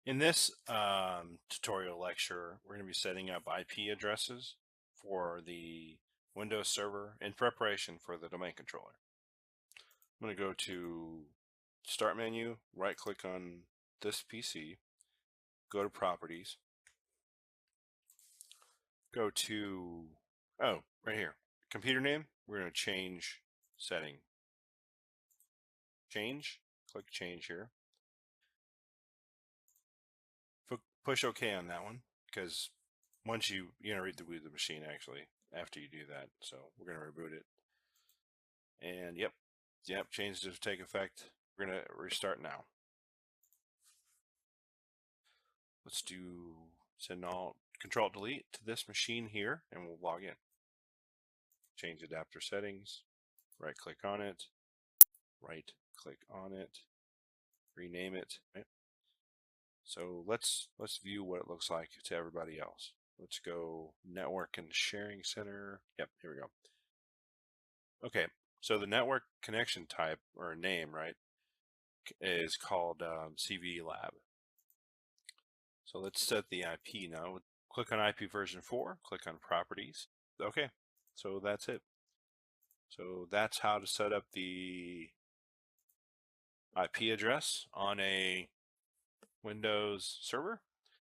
In this tutorial lecture, we're going to be setting up IP addresses for the Windows server in preparation for the domain controller. I'm going to go to Start menu, right click on this PC, go to Properties, go to, right here, computer name. We're going to change setting. Change, click change here. Push OK on that one, because once you're going to reboot the machine actually after you do that. So we're going to reboot it. And yep, changes take effect. We're going to restart now. Let's do send all Control Delete to this machine here, and we'll log in. Change adapter settings, right click on it, rename it. Right? So let's view what it looks like to everybody else. Let's go network and sharing center. Yep, here we go. Okay, so the network connection type or name, right, is called CV Lab. So let's set the IP now. Click on IP version 4, click on properties. Okay, so that's it. So that's how to set up the IP address on a Windows server.